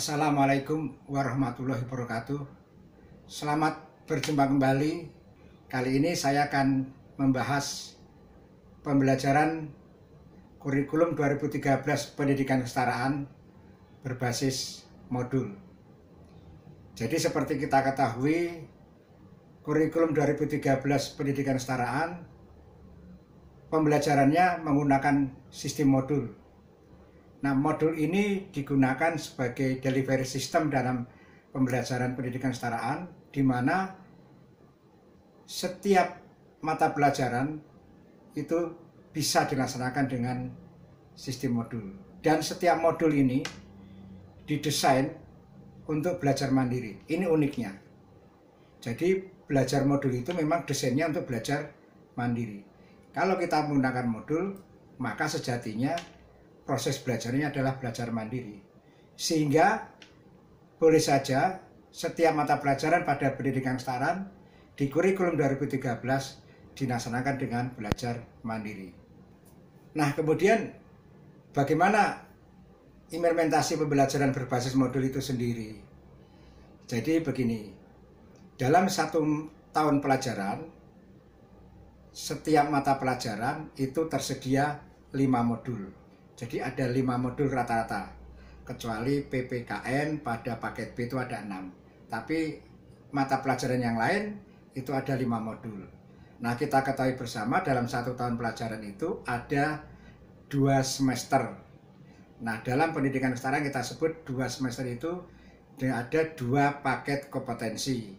Assalamualaikum warahmatullahi wabarakatuh. Selamat berjumpa kembali. Kali ini saya akan membahas pembelajaran kurikulum 2013 Pendidikan Kesetaraan berbasis modul. Jadi seperti kita ketahui, kurikulum 2013 Pendidikan Kesetaraan pembelajarannya menggunakan sistem modul. Nah, modul ini digunakan sebagai delivery system dalam pembelajaran pendidikan kesetaraan, di mana setiap mata pelajaran itu bisa dilaksanakan dengan sistem modul. Dan setiap modul ini didesain untuk belajar mandiri. Ini uniknya. Jadi belajar modul itu memang desainnya untuk belajar mandiri. Kalau kita menggunakan modul, maka sejatinya proses belajarnya adalah belajar mandiri. Sehingga boleh saja setiap mata pelajaran pada pendidikan kesetaraan di kurikulum 2013 dilaksanakan dengan belajar mandiri. Nah, kemudian bagaimana implementasi pembelajaran berbasis modul itu sendiri? Jadi begini, dalam 1 tahun pelajaran, setiap mata pelajaran itu tersedia 5 modul. Jadi ada 5 modul rata-rata, kecuali PPKN pada paket B itu ada 6. Tapi mata pelajaran yang lain itu ada 5 modul. Nah, kita ketahui bersama dalam 1 tahun pelajaran itu ada 2 semester. Nah, dalam pendidikan kesetaraan kita sebut 2 semester itu ada 2 paket kompetensi.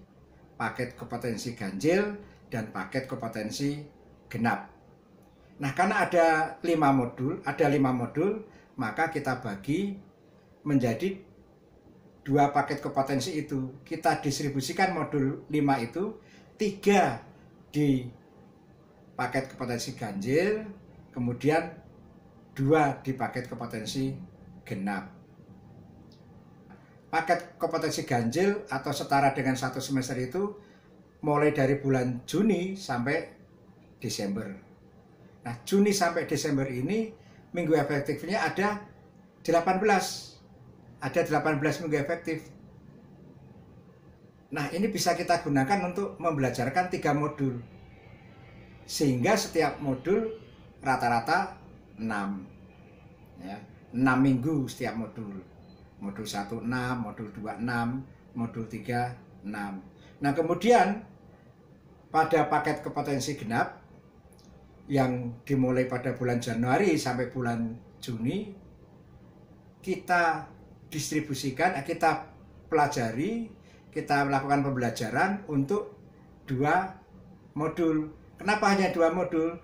Paket kompetensi ganjil dan paket kompetensi genap. Nah, karena ada 5 modul, maka kita bagi menjadi 2 paket kompetensi itu. Kita distribusikan modul 5 itu, 3 di paket kompetensi ganjil, kemudian 2 di paket kompetensi genap. Paket kompetensi ganjil atau setara dengan 1 semester itu mulai dari bulan Juni sampai Desember. Nah, Juni sampai Desember ini minggu efektifnya ada 18. Ada 18 minggu efektif. Nah, ini bisa kita gunakan untuk membelajarkan 3 modul. Sehingga setiap modul rata-rata 6. Ya, 6 minggu setiap modul. Modul 1 6, modul 2 6, modul 3 6. Nah, kemudian pada paket kompetensi genap yang dimulai pada bulan Januari sampai bulan Juni, kita distribusikan, kita pelajari, kita melakukan pembelajaran untuk 2 modul. Kenapa hanya 2 modul?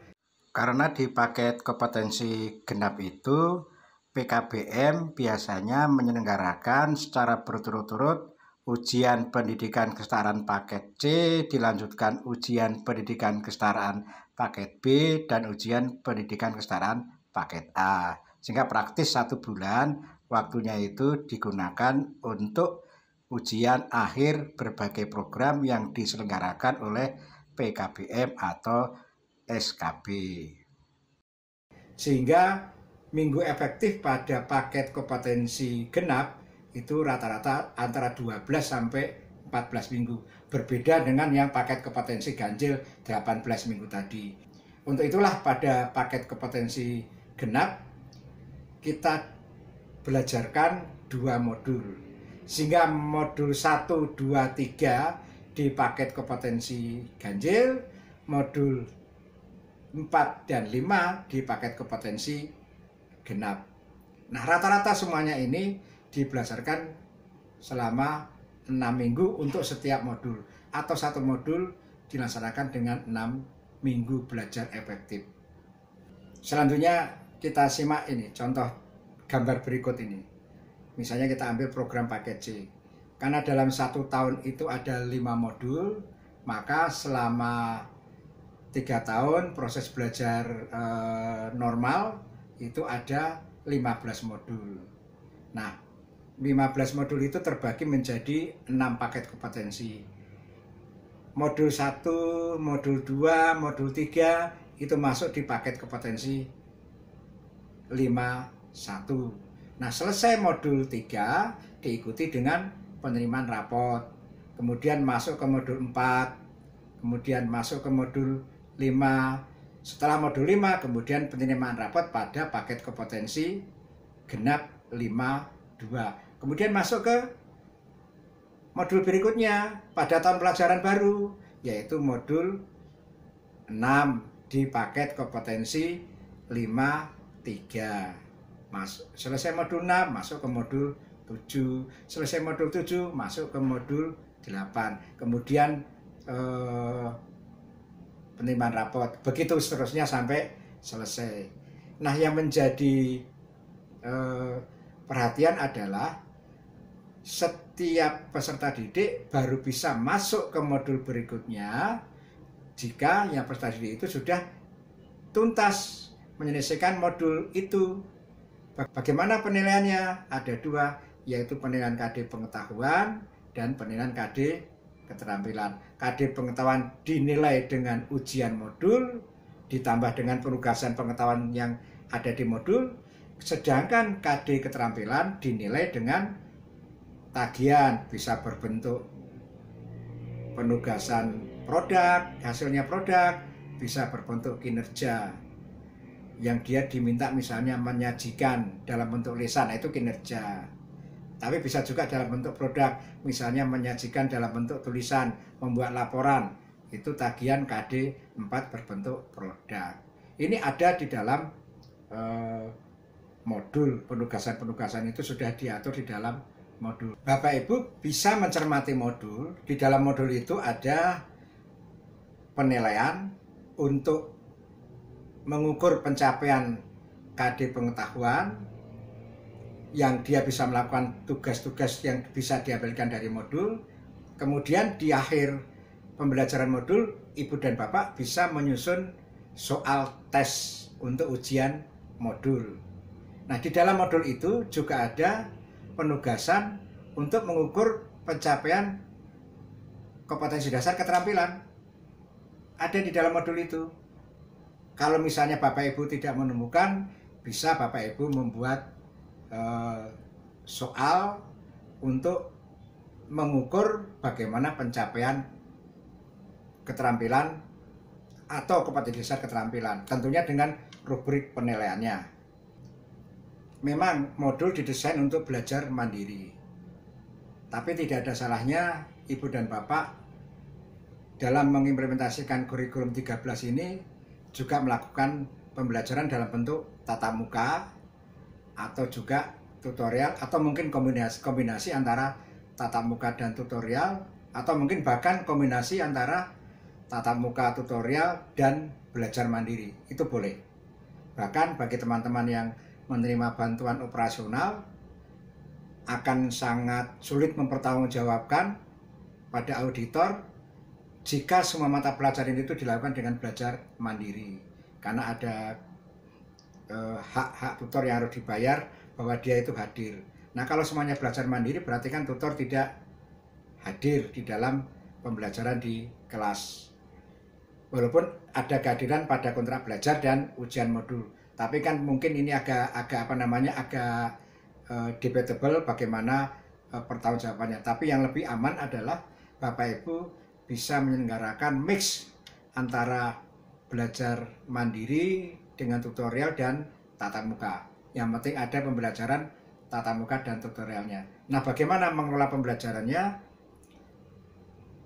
Karena di paket kompetensi genap itu PKBM biasanya menyelenggarakan secara berturut-turut ujian pendidikan kesetaraan paket C, dilanjutkan ujian pendidikan kesetaraan paket B, dan ujian pendidikan kesetaraan paket A. Sehingga praktis 1 bulan waktunya itu digunakan untuk ujian akhir berbagai program yang diselenggarakan oleh PKBM atau SKB. Sehingga minggu efektif pada paket kompetensi genap itu rata-rata antara 12 sampai 14 minggu. Berbeda dengan yang paket kompetensi ganjil 18 minggu tadi. Untuk itulah pada paket kompetensi genap kita belajarkan 2 modul. Sehingga modul 1, 2, 3 di paket kompetensi ganjil, modul 4 dan 5 di paket kompetensi genap. Nah, rata-rata semuanya ini dibelajarkan selama 6 minggu untuk setiap modul, atau 1 modul dilaksanakan dengan 6 minggu belajar efektif. Selanjutnya kita simak ini contoh gambar berikut ini. Misalnya kita ambil program paket C. Karena dalam 1 tahun itu ada 5 modul, maka selama 3 tahun proses belajar normal itu ada 15 modul. Nah, 15 modul itu terbagi menjadi 6 paket kompetensi. Modul 1, modul 2, modul 3 itu masuk di paket kompetensi 51. Nah, selesai modul 3 diikuti dengan penerimaan rapot. Kemudian masuk ke modul 4, kemudian masuk ke modul 5. Setelah modul 5 kemudian penerimaan rapot pada paket kompetensi genap 5-2. Kemudian masuk ke modul berikutnya pada tahun pelajaran baru, yaitu modul 6 di paket kompetensi 5-3. Selesai modul 6 masuk ke modul 7, selesai modul 7 masuk ke modul 8, kemudian penerimaan rapot, begitu seterusnya sampai selesai. Nah, yang menjadi perhatian adalah setiap peserta didik baru bisa masuk ke modul berikutnya jika yang peserta didik itu sudah tuntas menyelesaikan modul itu. Bagaimana penilaiannya? Ada 2, yaitu penilaian KD pengetahuan dan penilaian KD keterampilan. KD pengetahuan dinilai dengan ujian modul ditambah dengan penugasan pengetahuan yang ada di modul, sedangkan KD keterampilan dinilai dengan tagihan, bisa berbentuk penugasan produk, hasilnya produk, bisa berbentuk kinerja yang dia diminta misalnya menyajikan dalam bentuk lisan, itu kinerja. Tapi bisa juga dalam bentuk produk, misalnya menyajikan dalam bentuk tulisan, membuat laporan, itu tagihan KD 4 berbentuk produk. Ini ada di dalam modul penugasan-penugasan, itu sudah diatur di dalam modul. Bapak Ibu bisa mencermati modul. Di dalam modul itu ada penilaian untuk mengukur pencapaian KD pengetahuan yang dia bisa melakukan tugas-tugas yang bisa diambilkan dari modul. Kemudian di akhir pembelajaran modul, Ibu dan Bapak bisa menyusun soal tes untuk ujian modul. Nah, di dalam modul itu juga ada penugasan untuk mengukur pencapaian kompetensi dasar keterampilan. Ada di dalam modul itu. Kalau misalnya Bapak Ibu tidak menemukan, bisa Bapak Ibu membuat soal untuk mengukur bagaimana pencapaian keterampilan atau kompetensi dasar keterampilan, tentunya dengan rubrik penilaiannya. Memang modul didesain untuk belajar mandiri, tapi tidak ada salahnya Ibu dan Bapak dalam mengimplementasikan kurikulum 13 ini juga melakukan pembelajaran dalam bentuk tatap muka atau juga tutorial, atau mungkin kombinasi antara tatap muka dan tutorial, atau mungkin bahkan kombinasi antara tatap muka, tutorial, dan belajar mandiri. Itu boleh. Bahkan bagi teman-teman yang menerima bantuan operasional akan sangat sulit mempertanggungjawabkan pada auditor jika semua mata pelajaran itu dilakukan dengan belajar mandiri, karena ada hak-hak tutor yang harus dibayar bahwa dia itu hadir. Nah, kalau semuanya belajar mandiri berarti kan tutor tidak hadir di dalam pembelajaran di kelas. Walaupun ada kehadiran pada kontrak belajar dan ujian modul, tapi kan mungkin ini agak debatable bagaimana pertanggungjawabannya. Tapi yang lebih aman adalah Bapak Ibu bisa menyelenggarakan mix antara belajar mandiri dengan tutorial dan tatap muka. Yang penting ada pembelajaran tatap muka dan tutorialnya. Nah, bagaimana mengelola pembelajarannya?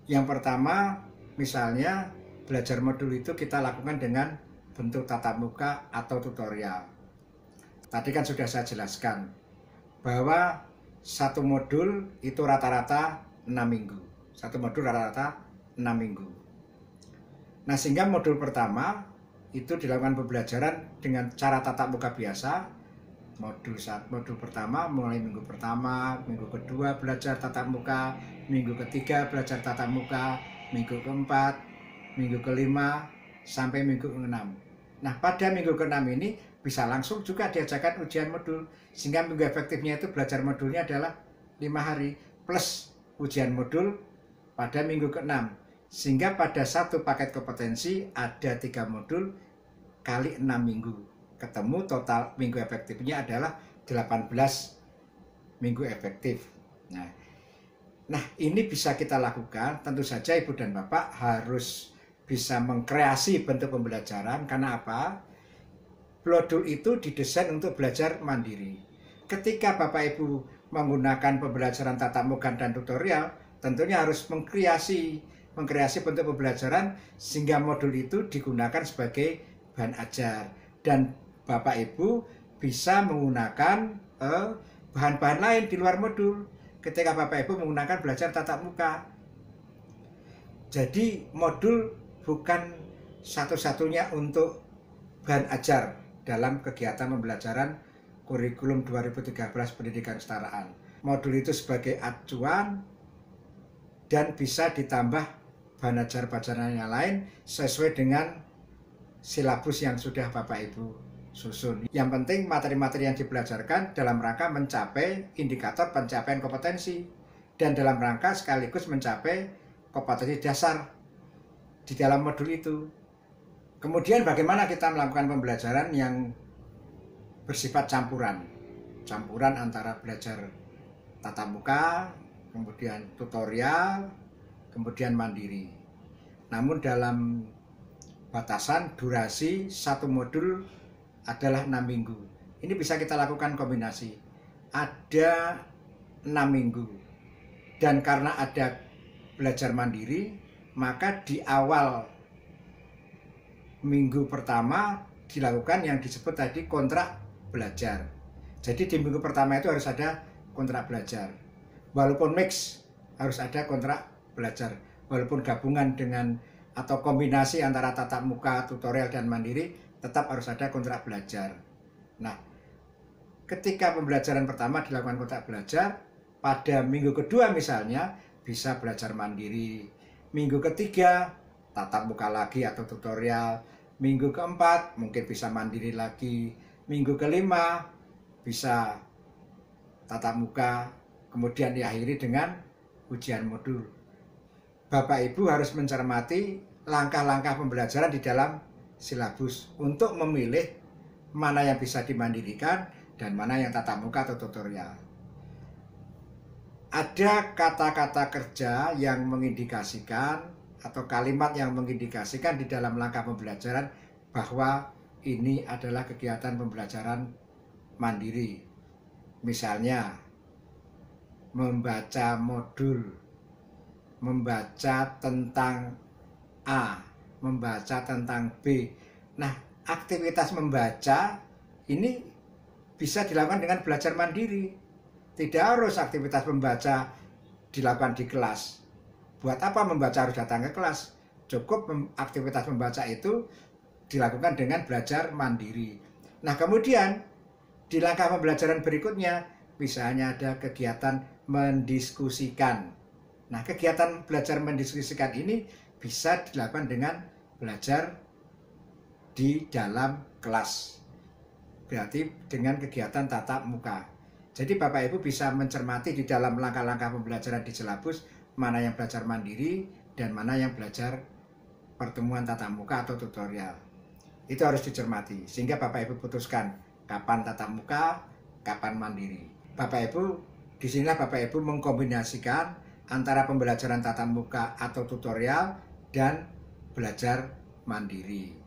Yang pertama, misalnya belajar modul itu kita lakukan dengan bentuk tatap muka atau tutorial. Tadi kan sudah saya jelaskan bahwa satu modul itu rata-rata 6 minggu. Satu modul rata-rata 6 minggu. Nah, sehingga modul pertama itu dilakukan pembelajaran dengan cara tatap muka biasa. Modul pertama mulai minggu pertama, minggu kedua belajar tatap muka, minggu ketiga belajar tatap muka, minggu keempat, minggu kelima, sampai minggu ke-6. Nah, pada minggu ke-6 ini bisa langsung juga diajarkan ujian modul, sehingga minggu efektifnya itu belajar modulnya adalah 5 hari plus ujian modul pada minggu ke-6, sehingga pada satu paket kompetensi ada 3 modul kali 6 minggu, ketemu total minggu efektifnya adalah 18 minggu efektif. Nah, ini bisa kita lakukan. Tentu saja Ibu dan Bapak harus bisa mengkreasi bentuk pembelajaran. Karena apa? Modul itu didesain untuk belajar mandiri. Ketika Bapak Ibu menggunakan pembelajaran tatap muka dan tutorial, tentunya harus mengkreasi bentuk pembelajaran sehingga modul itu digunakan sebagai bahan ajar. Dan Bapak Ibu bisa menggunakan bahan-bahan lain di luar modul ketika Bapak Ibu menggunakan belajar tatap muka. Jadi modul bukan satu-satunya untuk bahan ajar dalam kegiatan pembelajaran kurikulum 2013 pendidikan kesetaraan. Modul itu sebagai acuan dan bisa ditambah bahan ajar pelajaran yang lain sesuai dengan silabus yang sudah Bapak Ibu susun. Yang penting materi-materi yang dipelajarkan dalam rangka mencapai indikator pencapaian kompetensi dan dalam rangka sekaligus mencapai kompetensi dasar di dalam modul itu. Kemudian bagaimana kita melakukan pembelajaran yang bersifat campuran antara belajar tatap muka, kemudian tutorial, kemudian mandiri. Namun dalam batasan durasi satu modul adalah 6 minggu. Ini bisa kita lakukan kombinasi. Ada 6 minggu. Dan karena ada belajar mandiri, maka di awal minggu pertama dilakukan yang disebut tadi kontrak belajar. Jadi di minggu pertama itu harus ada kontrak belajar. Walaupun mix harus ada kontrak belajar. Walaupun gabungan dengan atau kombinasi antara tatap muka, tutorial, dan mandiri, tetap harus ada kontrak belajar. Nah, ketika pembelajaran pertama dilakukan kontrak belajar, pada minggu kedua misalnya bisa belajar mandiri. Minggu ketiga tatap muka lagi atau tutorial. Minggu keempat mungkin bisa mandiri lagi. Minggu kelima bisa tatap muka. Kemudian diakhiri dengan ujian modul. Bapak Ibu harus mencermati langkah-langkah pembelajaran di dalam silabus untuk memilih mana yang bisa dimandirikan dan mana yang tatap muka atau tutorial. Ada kata-kata kerja yang mengindikasikan atau kalimat yang mengindikasikan di dalam langkah pembelajaran bahwa ini adalah kegiatan pembelajaran mandiri. Misalnya, membaca modul, membaca tentang A, membaca tentang B. Nah, aktivitas membaca ini bisa dilakukan dengan belajar mandiri. Tidak harus aktivitas membaca dilakukan di kelas. Buat apa membaca harus datang ke kelas? Cukup aktivitas membaca itu dilakukan dengan belajar mandiri. Nah, kemudian di langkah pembelajaran berikutnya misalnya ada kegiatan mendiskusikan. Nah, kegiatan belajar mendiskusikan ini bisa dilakukan dengan belajar di dalam kelas. Berarti dengan kegiatan tatap muka. Jadi Bapak Ibu bisa mencermati di dalam langkah-langkah pembelajaran di silabus mana yang belajar mandiri dan mana yang belajar pertemuan tatap muka atau tutorial. Itu harus dicermati sehingga Bapak Ibu putuskan kapan tatap muka, kapan mandiri. Bapak Ibu, disinilah Bapak Ibu mengkombinasikan antara pembelajaran tatap muka atau tutorial dan belajar mandiri.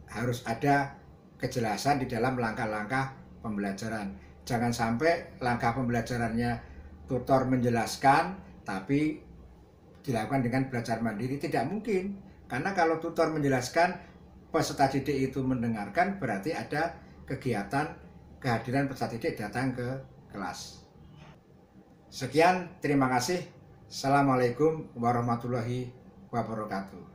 Harus ada kejelasan di dalam langkah-langkah pembelajaran. Jangan sampai langkah pembelajarannya tutor menjelaskan, tapi dilakukan dengan belajar mandiri. Tidak mungkin, karena kalau tutor menjelaskan, peserta didik itu mendengarkan, berarti ada kegiatan kehadiran peserta didik datang ke kelas. Sekian, terima kasih. Assalamualaikum warahmatullahi wabarakatuh.